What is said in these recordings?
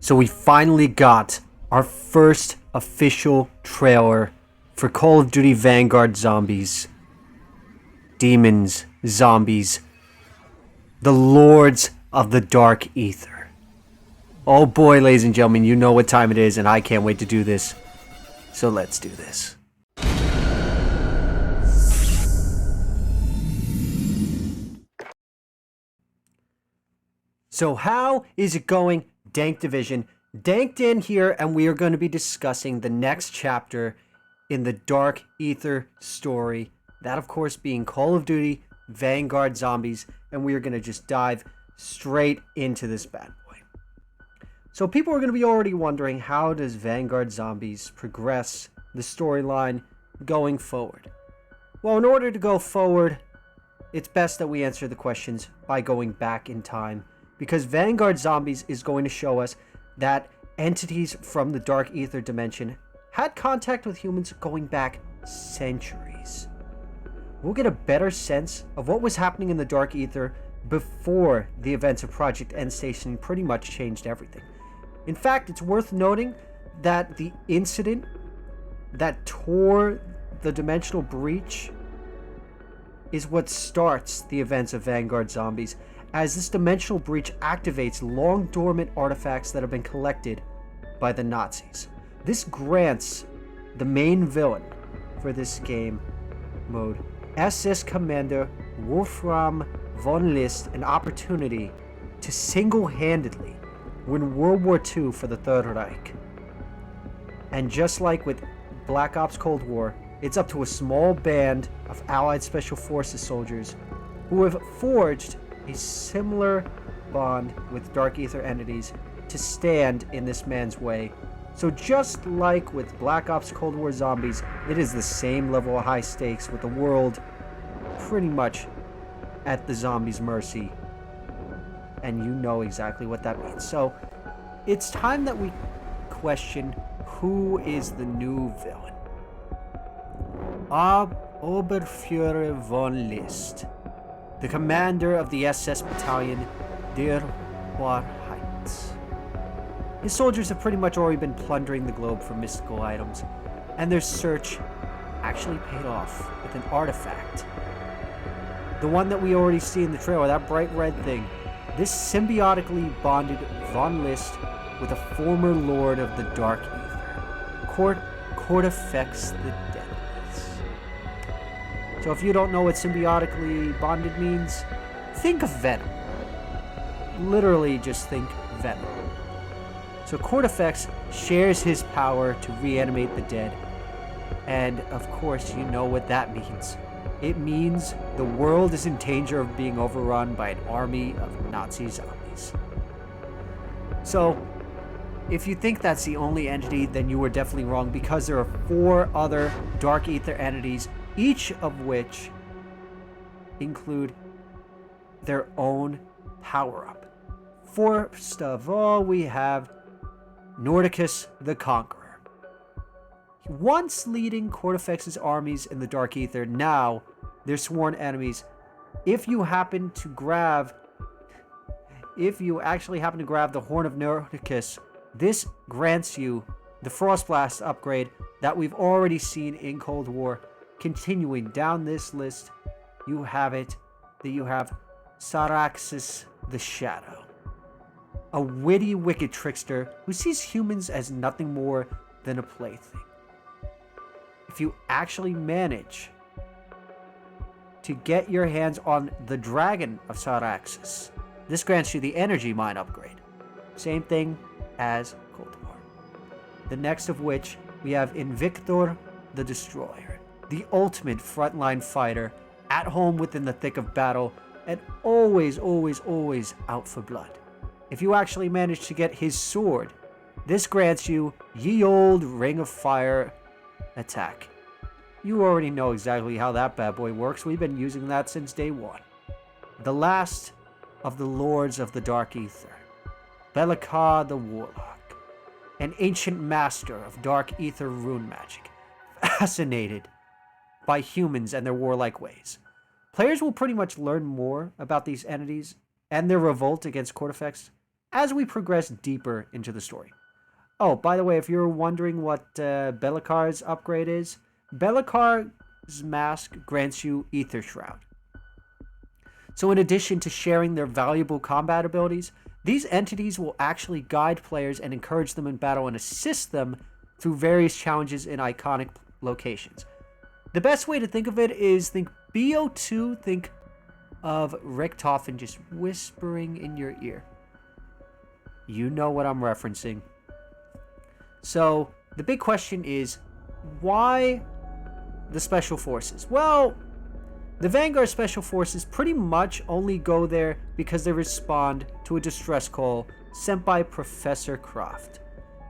So we finally got our first official trailer for Call of Duty Vanguard Zombies. Demons, zombies, the lords of the dark ether. Oh boy, ladies and gentlemen, you know what time it is, and I can't wait to do this. So let's do this. So how is it going, Dank Division? Danked in here, and we are going to be discussing the next chapter in the Dark Ether story. That, of course, being Call of Duty Vanguard Zombies, and we are going to just dive straight into this bad boy. So people are going to be already wondering, how does Vanguard Zombies progress the storyline going forward? Well, in order to go forward, it's best that we answer the questions by going back in time, because Vanguard Zombies is going to show us that entities from the Dark Ether dimension had contact with humans going back centuries. We'll get a better sense of what was happening in the Dark Ether before the events of Project Endstation pretty much changed everything. In fact, it's worth noting that the incident that tore the dimensional breach is what starts the events of Vanguard Zombies, as this dimensional breach activates long dormant artifacts that have been collected by the Nazis. This grants the main villain for this game mode, SS Commander Wolfram von List, an opportunity to single-handedly win World War II for the Third Reich. And just like with Black Ops Cold War, it's up to a small band of Allied Special Forces soldiers who have forged a similar bond with Dark Ether entities to stand in this man's way. So just like with Black Ops Cold War Zombies, it is the same level of high stakes, with the world pretty much at the zombies' mercy. And you know exactly what that means. So it's time that we question, who is the new villain? Oberfuhrer von List, the commander of the SS Battalion Der Wahrheit. His soldiers have pretty much already been plundering the globe for mystical items, and their search actually paid off with an artifact. The one that we already see in the trailer, that bright red thing. This symbiotically bonded Von List with a former lord of the Dark Ether, KORTIFEX the Deathless. So if you don't know what symbiotically bonded means, think of Venom. Literally just think Venom. So KORTIFEX shares his power to reanimate the dead. And of course, you know what that means. It means the world is in danger of being overrun by an army of Nazi zombies. So, if you think that's the only entity, then you are definitely wrong, because there are 4 other Dark Ether entities, each of which include their own power-up. First of all, we have NORTICUS the Conqueror. Once leading KORTIFEX's armies in the Dark Ether, now they're sworn enemies. If you actually happen to grab the Horn of NORTICUS, this grants you the Frost Blast upgrade that we've already seen in Cold War. Continuing down this list, you have SARAXIS the Shadow, a witty, wicked trickster who sees humans as nothing more than a plaything. If you actually manage to get your hands on the Dragon of SARAXIS, this grants you the Energy Mine upgrade. Same thing as Cold War. The next of which, we have INVIKTOR the Destroyer, the ultimate frontline fighter, at home within the thick of battle, and always, always, always out for blood. If you actually manage to get his sword, this grants you ye old Ring of Fire attack. You already know exactly how that bad boy works. We've been using that since day one. The last of the Lords of the Dark Ether, BELLEKAR the Warlock, an ancient master of Dark Ether rune magic, fascinated by humans and their warlike ways. Players will pretty much learn more about these entities and their revolt against KORTIFEX as we progress deeper into the story. Oh, by the way, if you're wondering what Bellekar's upgrade is, Bellekar's mask grants you Aether Shroud. So in addition to sharing their valuable combat abilities, these entities will actually guide players and encourage them in battle and assist them through various challenges in iconic locations. The best way to think of it is think BO2, think of Richtofen just whispering in your ear. You know what I'm referencing. So, the big question is, why the Special Forces? Well, the Vanguard Special Forces pretty much only go there because they respond to a distress call sent by Professor Croft,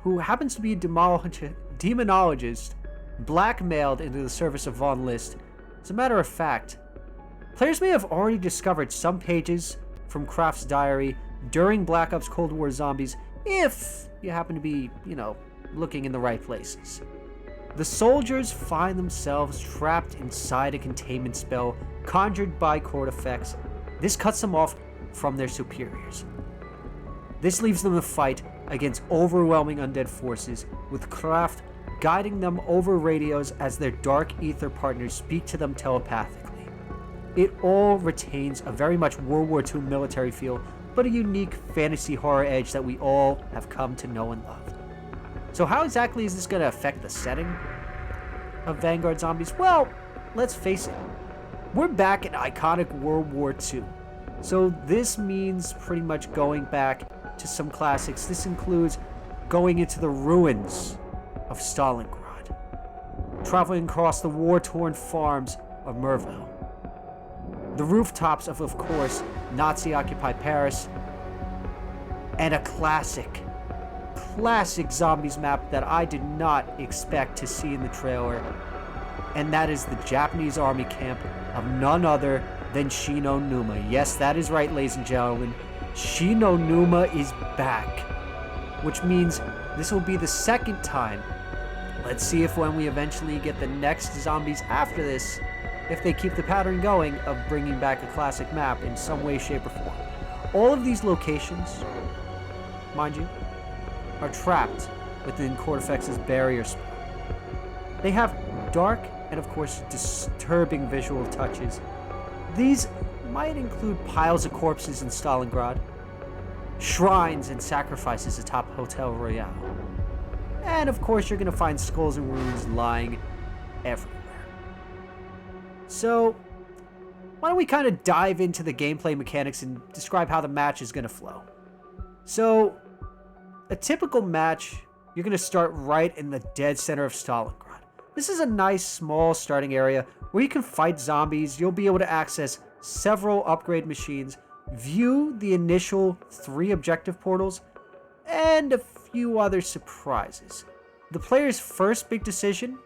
who happens to be a demonologist blackmailed into the service of Von List. As a matter of fact, players may have already discovered some pages from Croft's diary during Black Ops Cold War Zombies if you happen to be, looking in the right places. The soldiers find themselves trapped inside a containment spell conjured by KORTIFEX. This cuts them off from their superiors. This leaves them to fight against overwhelming undead forces, with Croft guiding them over radios as their dark ether partners speak to them telepathically. It all retains a very much World War II military feel, but a unique fantasy horror edge that we all have come to know and love. So how exactly is this going to affect the setting of Vanguard Zombies? Well, let's face it. We're back in iconic World War II. So this means pretty much going back to some classics. This includes going into the ruins of Stalingrad, traveling across the war-torn farms of Merville, the rooftops of course, Nazi-occupied Paris, and a classic zombies map that I did not expect to see in the trailer, and that is the Japanese army camp of none other than Shino Numa. Yes, that is right, ladies and gentlemen. Shino Numa is back, which means this will be the second time. Let's see if when we eventually get the next zombies after this, if they keep the pattern going of bringing back a classic map in some way, shape, or form. All of these locations, mind you, are trapped within KORTIFEX's barrier spell. They have dark and of course disturbing visual touches. These might include piles of corpses in Stalingrad, shrines and sacrifices atop Hotel Royale, and of course you're going to find skulls and ruins lying everywhere. So why don't we kind of dive into the gameplay mechanics and describe how the match is going to flow. So a typical match, you're going to start right in the dead center of Stalingrad. This is a nice small starting area where you can fight zombies. You'll be able to access several upgrade machines, view the initial 3 objective portals, and a few other surprises. The player's first big decision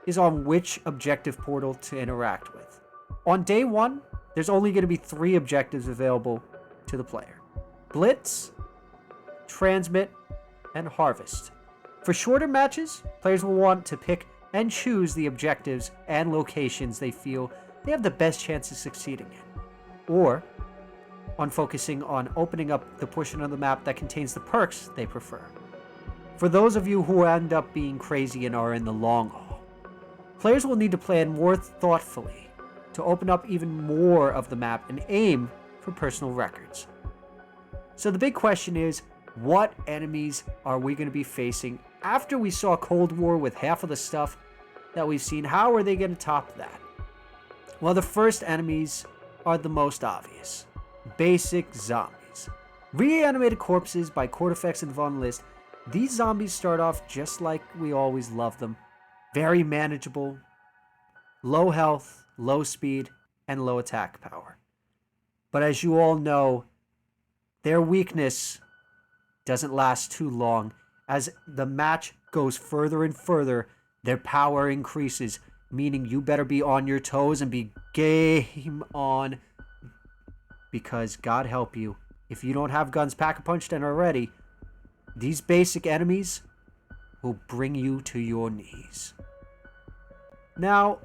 is on which objective portal to interact with. On day 1, there's only going to be 3 objectives available to the player: Blitz, Transmit, and Harvest. For shorter matches, players will want to pick and choose the objectives and locations they feel they have the best chance of succeeding in, or on focusing on opening up the portion of the map that contains the perks they prefer. For those of you who end up being crazy and are in the long haul, players will need to plan more thoughtfully to open up even more of the map and aim for personal records. So the big question is, what enemies are we going to be facing after we saw Cold War with half of the stuff that we've seen? How are they going to top that? Well, the first enemies are the most obvious. Basic zombies. Reanimated corpses by KORTIFEX and Von List. These zombies start off just like we always love them. Very manageable, low health, low speed, and low attack power. But as you all know, their weakness doesn't last too long. As the match goes further and further, their power increases, meaning you better be on your toes and be game on, because God help you, if you don't have guns pack-a-punched and are ready, these basic enemies will bring you to your knees. Now,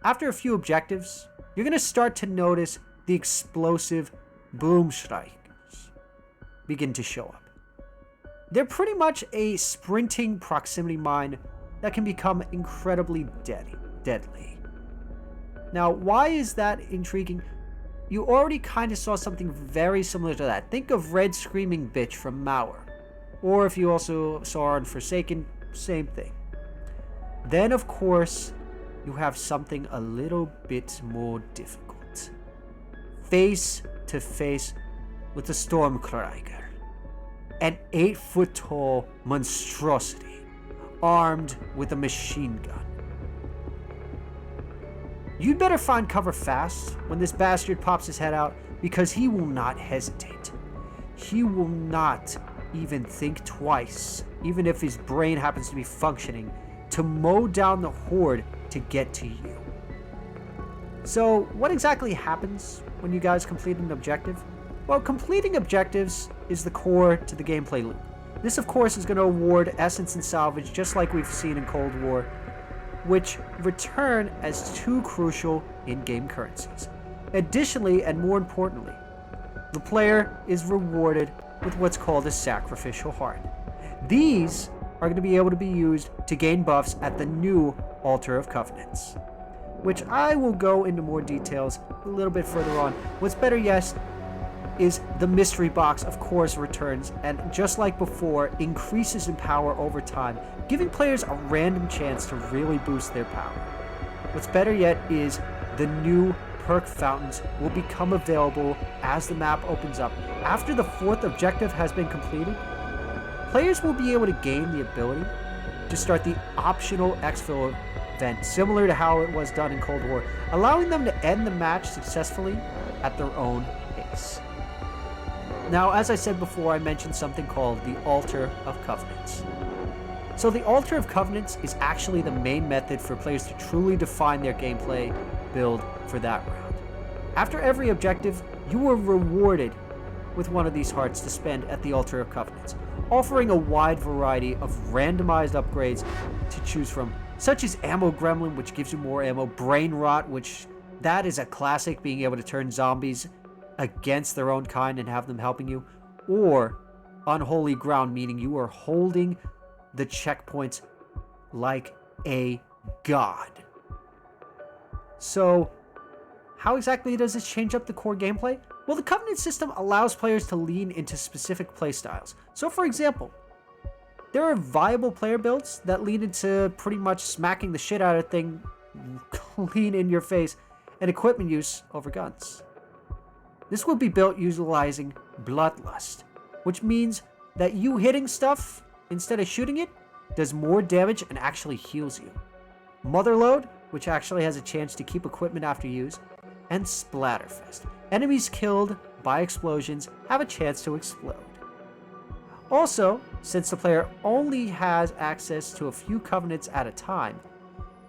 after a few objectives, you're going to start to notice the explosive boom strikers. begin to show up. They're pretty much a sprinting proximity mine that can become incredibly deadly. Now, why is that intriguing? You already kind of saw something very similar to that. Think of Red Screaming Bitch from Mauer. Or if you also saw on Forsaken, same thing. Then, of course, you have something a little bit more difficult. Face to face with the Stormkrieger. An 8-foot-tall monstrosity armed with a machine gun. You'd better find cover fast when this bastard pops his head out, because he will not hesitate. He will not even think twice, even if his brain happens to be functioning, to mow down the horde to get to you. So, what exactly happens when you guys complete an objective? Well, completing objectives is the core to the gameplay loop. This, of course, is going to award essence and salvage, just like we've seen in Cold War, which return as two crucial in-game currencies. Additionally, and more importantly, the player is rewarded with what's called a sacrificial heart. These are going to be able to be used to gain buffs at the new Altar of Covenants, which I will go into more details a little bit further on. What's better yet is the mystery box, of course, returns, and just like before, increases in power over time, giving players a random chance to really boost their power. What's better yet is the new perk fountains will become available as the map opens up. After the 4th objective has been completed, players will be able to gain the ability to start the optional exfil event, similar to how it was done in Cold War, allowing them to end the match successfully at their own pace. Now, as I said before, I mentioned something called the Altar of Covenants. So the Altar of Covenants is actually the main method for players to truly define their gameplay build for that round. After every objective, you are rewarded with one of these hearts to spend at the Altar of Covenants, offering a wide variety of randomized upgrades to choose from, such as Ammo Gremlin, which gives you more ammo, Brain Rot, which that is a classic, being able to turn zombies against their own kind and have them helping you, or Unholy Ground, meaning you are holding the checkpoints like a god. So, how exactly does this change up the core gameplay? Well, the Covenant system allows players to lean into specific playstyles. So, for example, there are viable player builds that lean into pretty much smacking the shit out of thing clean in your face, and equipment use over guns. This will be built utilizing Bloodlust, which means that you hitting stuff instead of shooting it does more damage and actually heals you. Motherload, which actually has a chance to keep equipment after use, and Splatterfest. Enemies killed by explosions have a chance to explode. Also, since the player only has access to a few covenants at a time,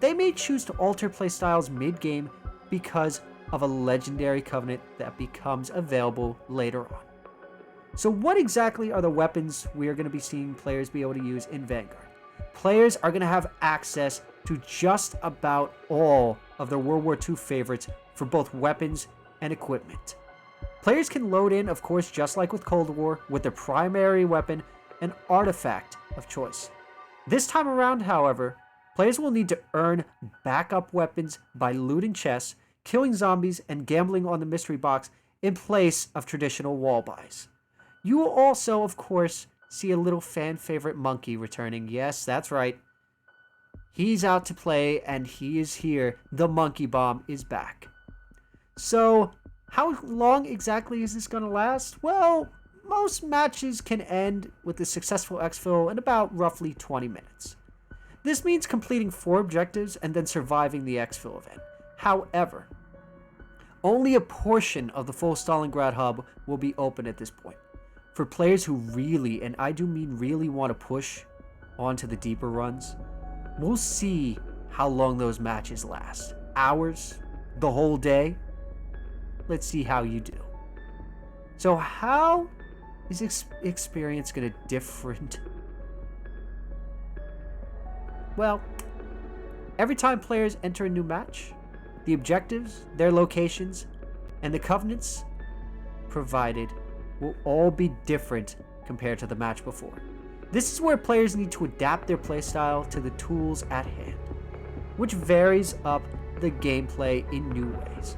they may choose to alter playstyles mid-game because of a legendary covenant that becomes available later on. So what exactly are the weapons we are going to be seeing players be able to use in Vanguard? Players are going to have access to just about all of their World War II favorites for both weapons and equipment. Players can load in, of course, just like with Cold War, with their primary weapon and artifact of choice. This time around, however, players will need to earn backup weapons by looting chests, killing zombies, and gambling on the mystery box in place of traditional wall buys. You will also, of course, see a little fan favorite monkey returning. Yes, that's right. He's out to play, and he is here. The monkey bomb is back. So, how long exactly is this going to last? Well, most matches can end with a successful exfil in about roughly 20 minutes. This means completing 4 objectives and then surviving the exfil event. However, only a portion of the full Stalingrad hub will be open at this point. For players who really, and I do mean really, want to push onto the deeper runs, we'll see how long those matches last. Hours? The whole day? Let's see how you do. So how is this experience going to different? Well, every time players enter a new match, the objectives, their locations, and the covenants provided will all be different compared to the match before. This is where players need to adapt their playstyle to the tools at hand, which varies up the gameplay in new ways.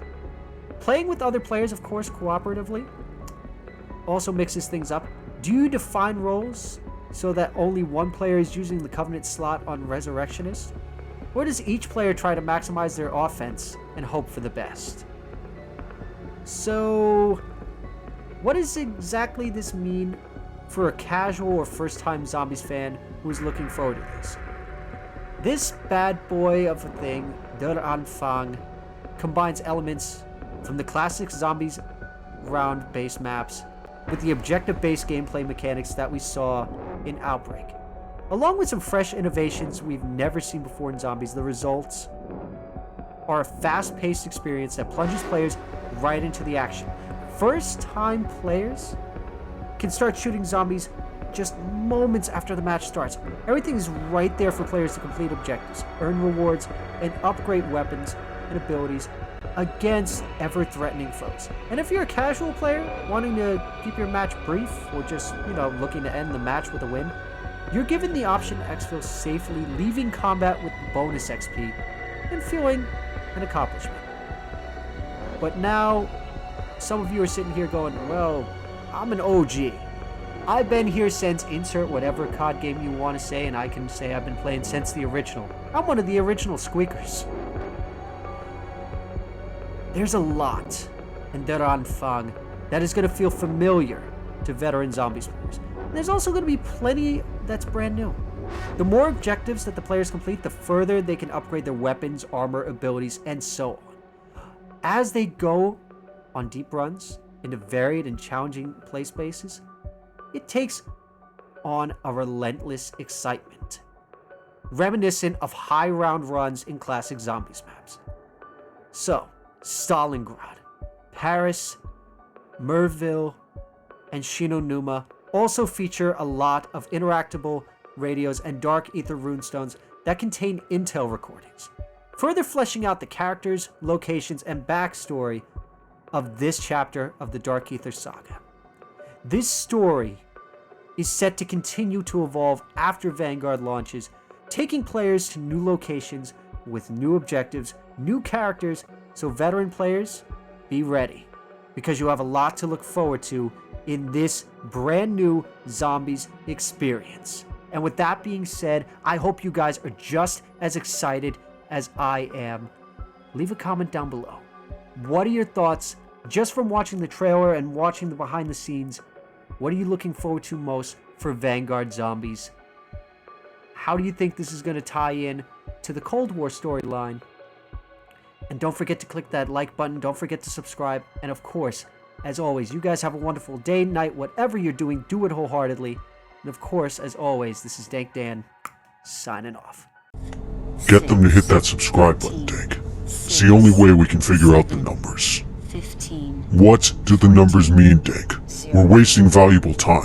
Playing with other players, of course, cooperatively, also mixes things up. Do you define roles so that only one player is using the Covenant slot on Resurrectionist? Or does each player try to maximize their offense and hope for the best? So, what does exactly this mean for a casual or first-time Zombies fan who is looking forward to this? This bad boy of a thing, Der Anfang, combines elements from the classic Zombies round-based maps with the objective-based gameplay mechanics that we saw in Outbreak. Along with some fresh innovations we've never seen before in Zombies, the results are a fast-paced experience that plunges players right into the action. First-time players can start shooting zombies just moments after the match starts. Everything is right there for players to complete objectives, earn rewards, and upgrade weapons and abilities against ever-threatening foes. And if you're a casual player wanting to keep your match brief or just, looking to end the match with a win, you're given the option to exfil safely, leaving combat with bonus XP and feeling an accomplishment. But now, some of you are sitting here going, well, I'm an OG. I've been here since insert whatever COD game you want to say, and I can say I've been playing since the original. I'm one of the original squeakers. There's a lot in Der Anfang that is going to feel familiar to veteran Zombies players. And there's also going to be plenty that's brand new. The more objectives that the players complete, the further they can upgrade their weapons, armor, abilities, and so on. As they go on deep runs into varied and challenging play spaces, it takes on a relentless excitement, reminiscent of high round runs in classic Zombies maps. So, Stalingrad, Paris, Merville, and Numa also feature a lot of interactable radios and dark ether runestones that contain intel recordings, further fleshing out the characters, locations, and backstory of this chapter of the Dark Aether saga. This story is set to continue to evolve after Vanguard launches, taking players to new locations with new objectives, new characters, so veteran players, be ready, because you have a lot to look forward to in this brand new Zombies experience. And with that being said, I hope you guys are just as excited as I am. Leave a comment down below. What are your thoughts just from watching the trailer and watching the behind the scenes? What are you looking forward to most for Vanguard Zombies? How do you think this is going to tie in to the Cold War storyline? And don't forget to click that like button. Don't forget to subscribe. And of course, as always, you guys have a wonderful day, night, whatever you're doing, do it wholeheartedly. And of course, as always, this is Dank Dan, signing off. Get them to hit that subscribe button, Dank. It's the only way we can figure out the numbers. 15. What do the numbers mean, Dank? We're wasting valuable time.